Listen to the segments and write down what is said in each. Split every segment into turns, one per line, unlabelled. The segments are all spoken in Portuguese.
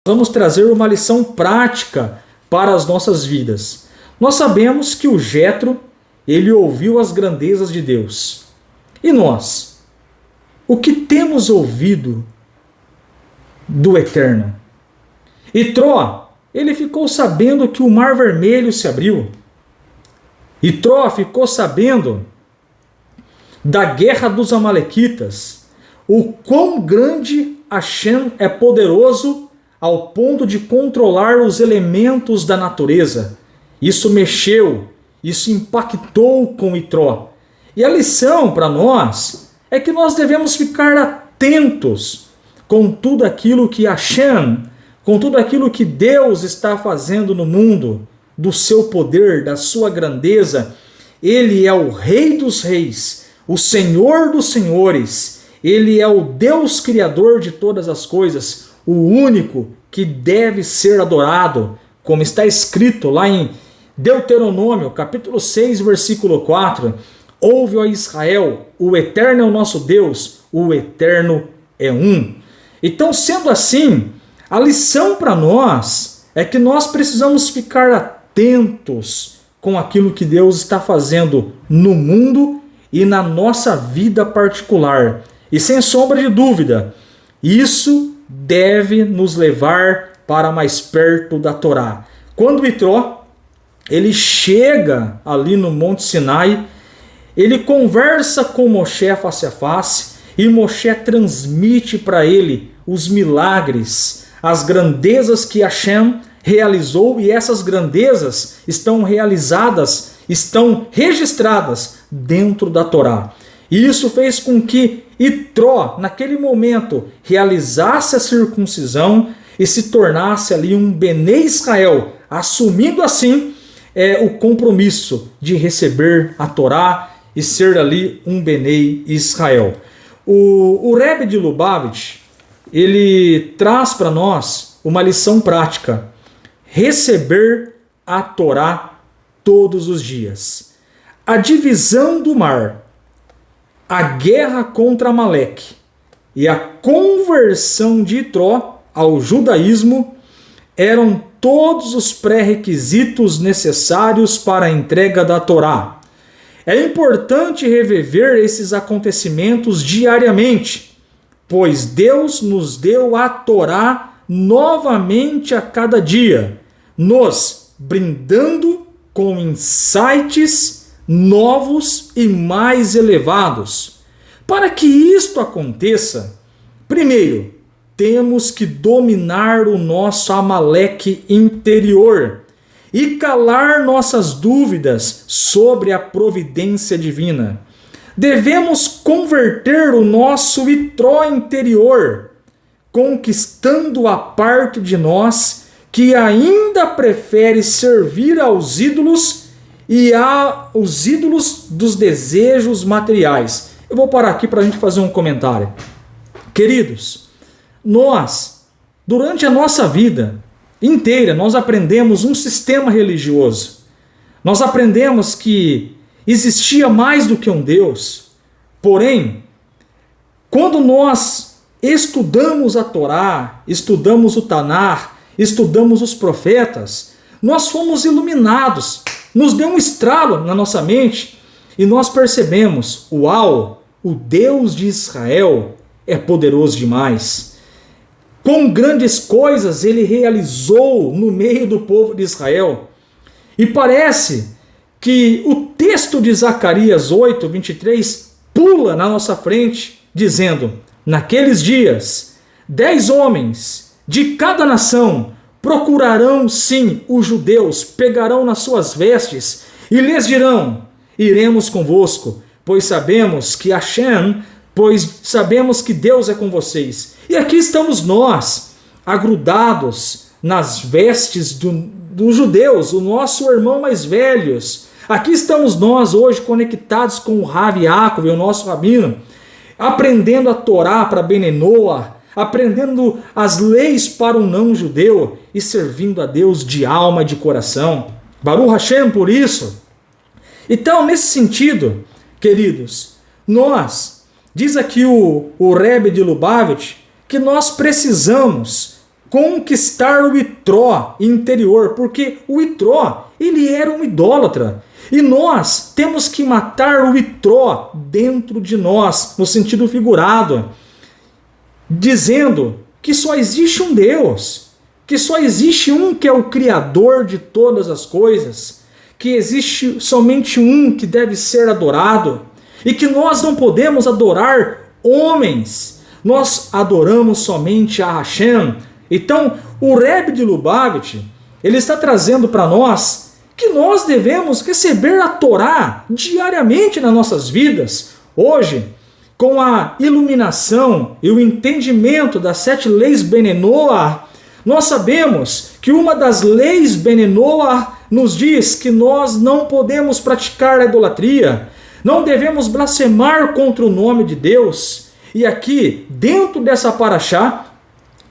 vamos trazer uma lição prática para as nossas vidas. Nós sabemos que o Jetro, ele ouviu as grandezas de Deus. E nós? O que temos ouvido do Eterno? Itró, ele ficou sabendo que o Mar Vermelho se abriu. Itró ficou sabendo da guerra dos Amalequitas, o quão grande Hashem é poderoso ao ponto de controlar os elementos da natureza. Isso mexeu, isso impactou com Itró. E a lição para nós é que nós devemos ficar atentos com tudo aquilo que Hashem, com tudo aquilo que Deus está fazendo no mundo, do seu poder, da sua grandeza. Ele é o Rei dos Reis, o Senhor dos Senhores. Ele é o Deus Criador de todas as coisas, o único que deve ser adorado, como está escrito lá em Deuteronômio, capítulo 6, versículo 4. Ouve, ó Israel, o Eterno é o nosso Deus, o Eterno é um. Então, sendo assim, a lição para nós é que nós precisamos ficar atentos com aquilo que Deus está fazendo no mundo e na nossa vida particular. E sem sombra de dúvida, isso deve nos levar para mais perto da Torá. Quando Itró, ele chega ali no Monte Sinai, ele conversa com Moshe face a face, e Moshe transmite para ele os milagres, as grandezas que Hashem realizou, e essas grandezas estão realizadas, estão registradas dentro da Torá. E isso fez com que Itró, naquele momento, realizasse a circuncisão e se tornasse ali um Bené Israel, assumindo assim o compromisso de receber a Torá e ser ali um Bené Israel. O Rebbe de Lubavitch, ele traz para nós uma lição prática: receber a Torá todos os dias. A divisão do mar, a guerra contra Amaleque e a conversão de Itró ao judaísmo eram todos os pré-requisitos necessários para a entrega da Torá. É importante reviver esses acontecimentos diariamente, pois Deus nos deu a Torá novamente a cada dia, nos brindando com insights novos e mais elevados. Para que isto aconteça, primeiro, temos que dominar o nosso Amaleque interior e calar nossas dúvidas sobre a providência divina. Devemos converter o nosso Itró interior, conquistando a parte de nós que ainda prefere servir aos ídolos e aos ídolos dos desejos materiais. Eu vou parar aqui para a gente fazer um comentário. Queridos, nós, durante a nossa vida inteira, nós aprendemos um sistema religioso. Nós aprendemos que existia mais do que um Deus. Porém, quando nós estudamos a Torá, estudamos o Tanar, estudamos os profetas, nós fomos iluminados, nos deu um estralo na nossa mente e nós percebemos: uau, o Deus de Israel é poderoso demais. Quão grandes coisas ele realizou no meio do povo de Israel. E parece que o texto de Zacarias 8, 23 pula na nossa frente, dizendo: naqueles dias, 10 homens de cada nação procurarão sim os judeus, pegarão nas suas vestes e lhes dirão: iremos convosco, pois sabemos que Deus é com vocês. E aqui estamos nós, agrudados nas vestes dos judeus, o nosso irmão mais velhos. Aqui estamos nós hoje conectados com o Rav Yaakov, o nosso rabino, aprendendo a Torá para Benenoa, aprendendo as leis para o não-judeu e servindo a Deus de alma e de coração. Baruch Hashem por isso. Então, nesse sentido, queridos, diz aqui o Rebbe de Lubavitch, que nós precisamos conquistar o Itró interior, porque o Itró, ele era um idólatra. E nós temos que matar o Itró dentro de nós, no sentido figurado, dizendo que só existe um Deus, que só existe um que é o Criador de todas as coisas, que existe somente um que deve ser adorado, e que nós não podemos adorar homens, nós adoramos somente a Hashem. Então, o Rebbe de Lubavitch, ele está trazendo para nós que nós devemos receber a Torá diariamente nas nossas vidas. Hoje, com a iluminação e o entendimento das 7 leis Benenoah, nós sabemos que uma das leis Benenoah nos diz que nós não podemos praticar a idolatria, não devemos blasfemar contra o nome de Deus. E aqui, dentro dessa paraxá,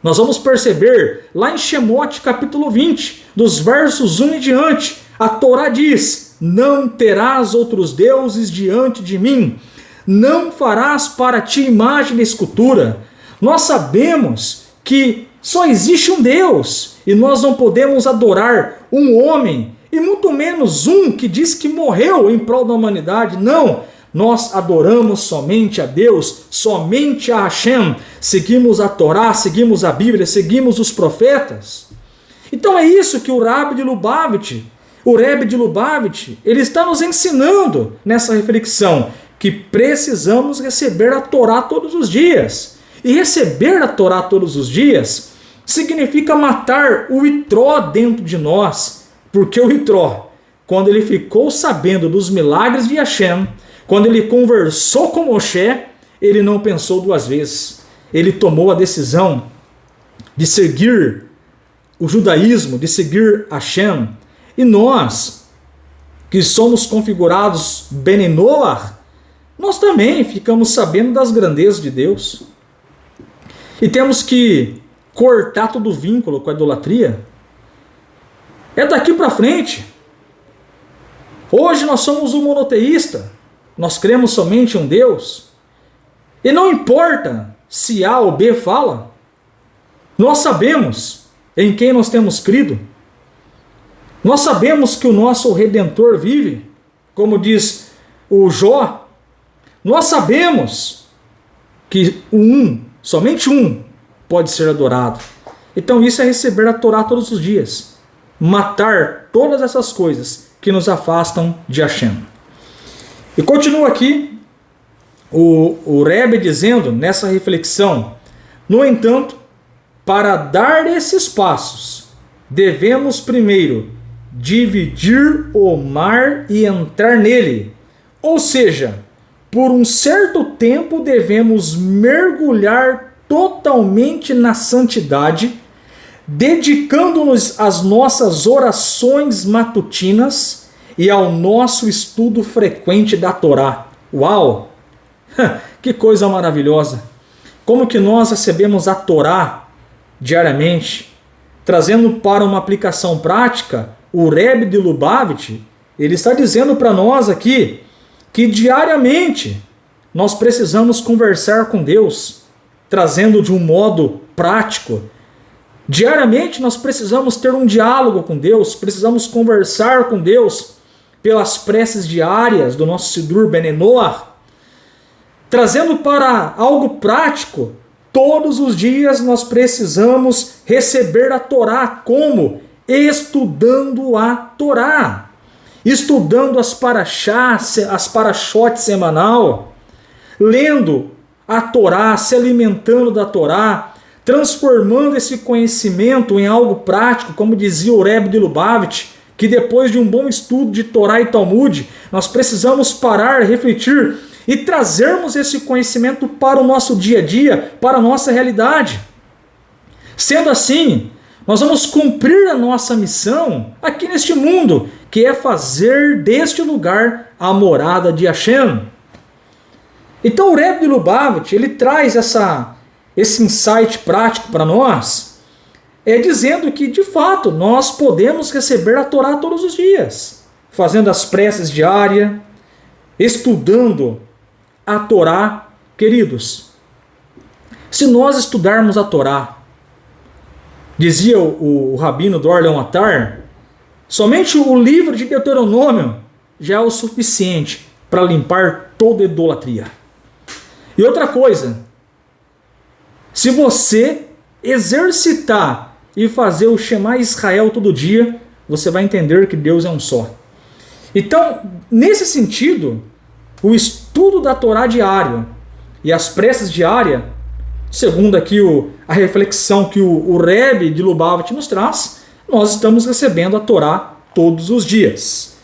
nós vamos perceber, lá em Shemot capítulo 20, dos versos 1 em diante, a Torá diz: não terás outros deuses diante de mim, não farás para ti imagem de escultura. Nós sabemos que só existe um Deus, e nós não podemos adorar um homem, e muito menos um que diz que morreu em prol da humanidade. Não, nós adoramos somente a Deus, somente a Hashem, seguimos a Torá, seguimos a Bíblia, seguimos os profetas. Então é isso que o Rebbe de Lubavitch, ele está nos ensinando nessa reflexão, que precisamos receber a Torá todos os dias. E receber a Torá todos os dias significa matar o Itró dentro de nós, porque o Itró, quando ele ficou sabendo dos milagres de Hashem, quando ele conversou com Moshe, ele não pensou 2 vezes. Ele tomou a decisão de seguir o judaísmo, de seguir Hashem. E nós, que somos configurados Benenoah, nós também ficamos sabendo das grandezas de Deus. E temos que cortar todo o vínculo com a idolatria. É daqui para frente. Hoje nós somos um monoteísta. Nós cremos somente em um Deus. E não importa se A ou B fala. Nós sabemos em quem nós temos crido. Nós sabemos que o nosso Redentor vive, como diz o Jó. Nós sabemos que somente um, pode ser adorado. Então isso é receber a Torá todos os dias. Matar todas essas coisas que nos afastam de Hashem. E continua aqui o Rebbe dizendo nessa reflexão: no entanto, para dar esses passos, devemos primeiro dividir o mar e entrar nele. Ou seja, por um certo tempo devemos mergulhar totalmente na santidade, dedicando-nos às nossas orações matutinas e ao nosso estudo frequente da Torá. Uau! Que coisa maravilhosa! Como que nós recebemos a Torá diariamente, trazendo para uma aplicação prática. O Rebbe de Lubavitch, ele está dizendo para nós aqui que diariamente nós precisamos conversar com Deus, trazendo de um modo prático. Diariamente nós precisamos ter um diálogo com Deus, precisamos conversar com Deus pelas preces diárias do nosso Sidur Benenoah, trazendo para algo prático. Todos os dias nós precisamos receber a Torá. Como? Estudando a Torá, estudando as parashot semanal, lendo a Torá, se alimentando da Torá, transformando esse conhecimento em algo prático, como dizia o Rebbe de Lubavitch, que depois de um bom estudo de Torá e Talmud, nós precisamos parar, refletir e trazermos esse conhecimento para o nosso dia a dia, para a nossa realidade. Sendo assim, nós vamos cumprir a nossa missão aqui neste mundo, que é fazer deste lugar a morada de Hashem. Então o Rebbe de Lubavitch, ele traz esse insight prático para nós, dizendo que de fato nós podemos receber a Torá todos os dias, fazendo as preces diárias, estudando a Torá. Queridos, se nós estudarmos a Torá, Dizia o rabino Dor Leonmatar, somente o livro de Deuteronômio já é o suficiente para limpar toda idolatria. E outra coisa, se você exercitar e fazer o Shema Israel todo dia, você vai entender que Deus é um só. Então, nesse sentido, o estudo da Torá diário e as preces diárias, segundo aqui a reflexão que o Rebbe de Lubavitch nos traz, nós estamos recebendo a Torá todos os dias.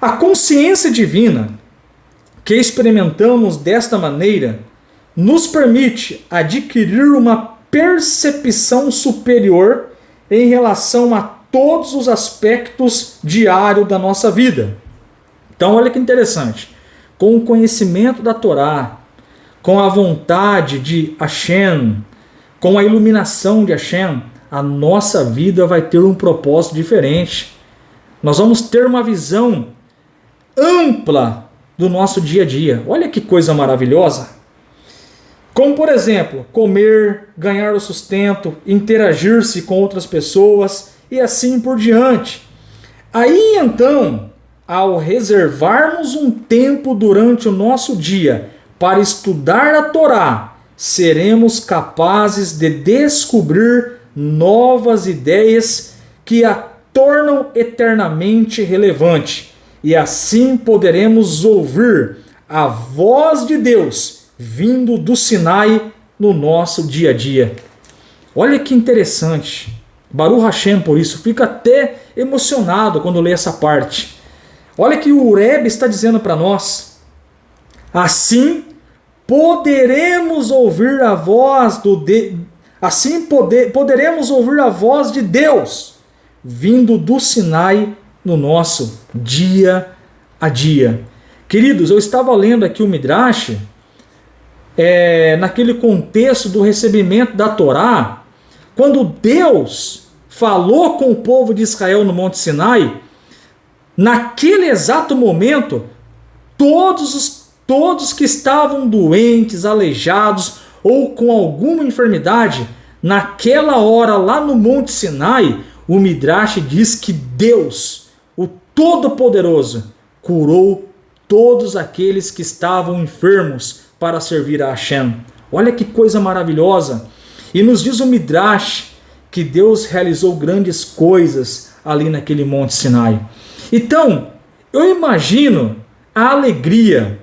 A consciência divina que experimentamos desta maneira nos permite adquirir uma percepção superior em relação a todos os aspectos diários da nossa vida. Então, olha que interessante. Com o conhecimento da Torá, com a vontade de Hashem, com a iluminação de Hashem, a nossa vida vai ter um propósito diferente. Nós vamos ter uma visão ampla do nosso dia a dia. Olha que coisa maravilhosa. Como, por exemplo, comer, ganhar o sustento, interagir-se com outras pessoas e assim por diante. Aí então, ao reservarmos um tempo durante o nosso dia para estudar a Torá, seremos capazes de descobrir novas ideias que a tornam eternamente relevante. E assim poderemos ouvir a voz de Deus vindo do Sinai no nosso dia a dia. Olha que interessante. Baruch Hashem, por isso, fica até emocionado quando lê essa parte. Olha que o Rebbe está dizendo para nós. Assim poderemos ouvir a voz poderemos ouvir a voz de Deus vindo do Sinai no nosso dia a dia. Queridos, eu estava lendo aqui o Midrash, naquele contexto do recebimento da Torá, quando Deus falou com o povo de Israel no Monte Sinai, naquele exato momento, todos que estavam doentes, aleijados ou com alguma enfermidade, naquela hora lá no Monte Sinai, o Midrash diz que Deus, o Todo-Poderoso, curou todos aqueles que estavam enfermos para servir a Hashem. Olha que coisa maravilhosa. E nos diz o Midrash que Deus realizou grandes coisas ali naquele Monte Sinai. Então, eu imagino a alegria,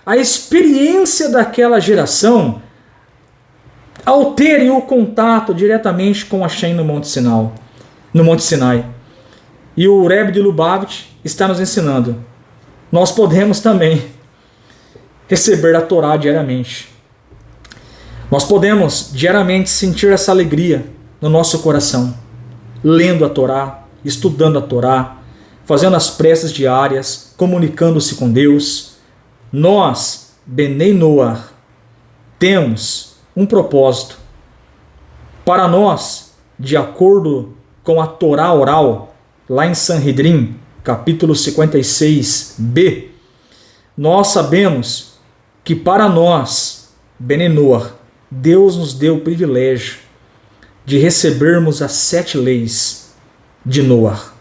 a experiência daquela geração ao terem o contato diretamente com Hashem no Monte Sinai. E o Rebbe de Lubavitch está nos ensinando. Nós podemos também receber a Torá diariamente. Nós podemos diariamente sentir essa alegria no nosso coração, lendo a Torá, estudando a Torá, fazendo as preces diárias, comunicando-se com Deus. Nós, Benei Noach, temos um propósito. Para nós, de acordo com a Torá oral, lá em Sanhedrin, capítulo 56b, nós sabemos que para nós, Benei Noach, Deus nos deu o privilégio de recebermos as 7 leis de Noach.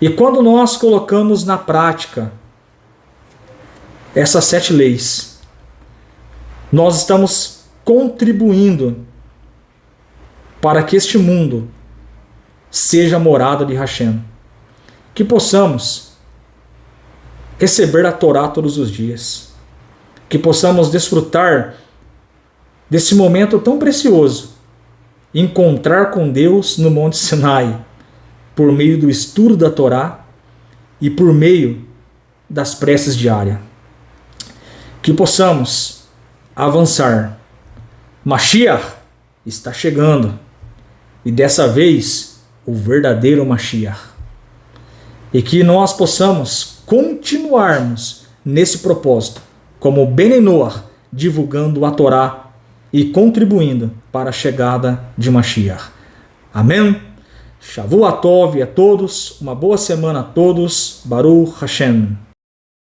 E quando nós colocamos na prática essas 7 leis, nós estamos contribuindo para que este mundo seja a morada de Hashem. Que possamos receber a Torá todos os dias. Que possamos desfrutar desse momento tão precioso, encontrar com Deus no Monte Sinai, por meio do estudo da Torá e por meio das preces diárias. Que possamos avançar. Mashiach está chegando, e dessa vez o verdadeiro Mashiach. E que nós possamos continuarmos nesse propósito, como Benei Noach, divulgando a Torá e contribuindo para a chegada de Mashiach. Amém? Shavuot Tov a todos, uma boa semana a todos. Baruch Hashem.